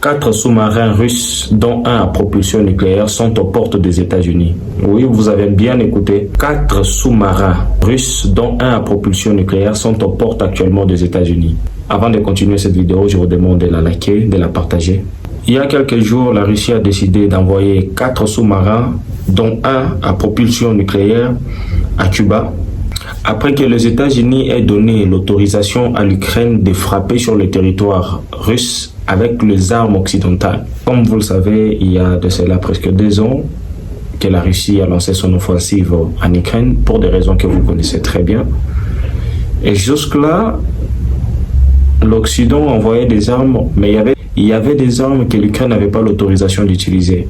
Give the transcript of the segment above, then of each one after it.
4 sous-marins russes, dont un à propulsion nucléaire, sont aux portes des États-Unis. Oui, vous avez bien écouté. 4 sous-marins russes, dont un à propulsion nucléaire, sont aux portes actuellement des États-Unis. Avant de continuer cette vidéo, je vous demande de la liker, de la partager. Il y a quelques jours, la Russie a décidé d'envoyer 4 sous-marins, dont un à propulsion nucléaire, à Cuba, après que les États-Unis aient donné l'autorisation à l'Ukraine de frapper sur le territoire russe avec les armes occidentales. Comme vous le savez, il y a de cela presque 2 ans que la Russie a lancé son offensive en Ukraine pour des raisons que vous connaissez très bien. Et jusque-là, l'Occident envoyait des armes, mais il y avait des armes que l'Ukraine n'avait pas l'autorisation d'utiliser.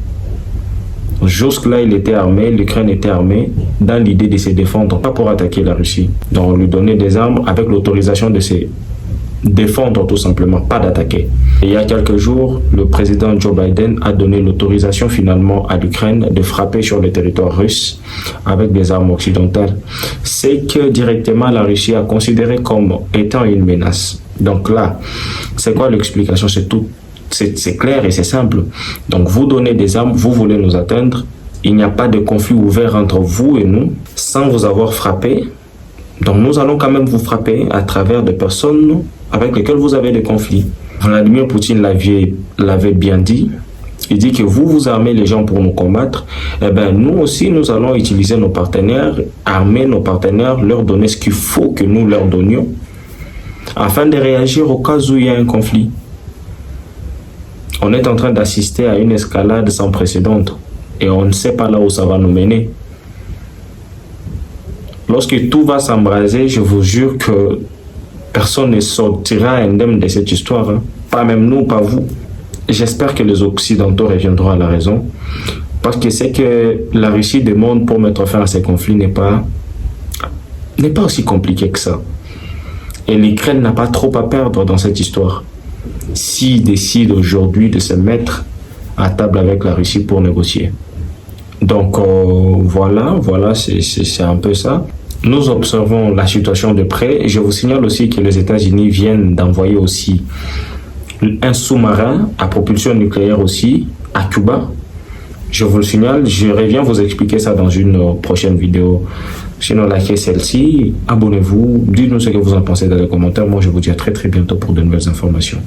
Jusque-là, il était armé, l'Ukraine était armée, dans l'idée de se défendre, pas pour attaquer la Russie. Donc, on lui donnait des armes avec l'autorisation de se défendre, tout simplement, pas d'attaquer. Il y a quelques jours, le président Joe Biden a donné l'autorisation finalement à l'Ukraine de frapper sur le territoire russe avec des armes occidentales. C'est que directement la Russie a considéré comme étant une menace. Donc là, c'est quoi l'explication? C'est tout. C'est clair et c'est simple. Donc vous donnez des armes, vous voulez nous atteindre. Il n'y a pas de conflit ouvert entre vous et nous sans vous avoir frappé. Donc nous allons quand même vous frapper à travers des personnes avec lesquelles vous avez des conflits. Vladimir Poutine l'avait bien dit. Il dit que vous armez les gens pour nous combattre. Eh bien nous aussi nous allons utiliser nos partenaires, armer nos partenaires, leur donner ce qu'il faut que nous leur donnions afin de réagir au cas où il y a un conflit. On est en train d'assister à une escalade sans précédent et on ne sait pas là où ça va nous mener. Lorsque tout va s'embraser, je vous jure que personne ne sortira indemne de cette histoire. Pas même nous, pas vous. J'espère que les Occidentaux reviendront à la raison. Parce que c'est que la Russie demande pour mettre fin à ces conflits n'est pas aussi compliqué que ça. Et l'Ukraine n'a pas trop à perdre dans cette histoire. S'ils décident aujourd'hui de se mettre à table avec la Russie pour négocier. Donc voilà, c'est un peu ça. Nous observons la situation de près. Je vous signale aussi que les États-Unis viennent d'envoyer aussi un sous-marin à propulsion nucléaire aussi à Cuba. Je vous le signale, je reviens vous expliquer ça dans une prochaine vidéo. Sinon, likez celle-ci, abonnez-vous, dites-nous ce que vous en pensez dans les commentaires. Moi, je vous dis à très bientôt pour de nouvelles informations.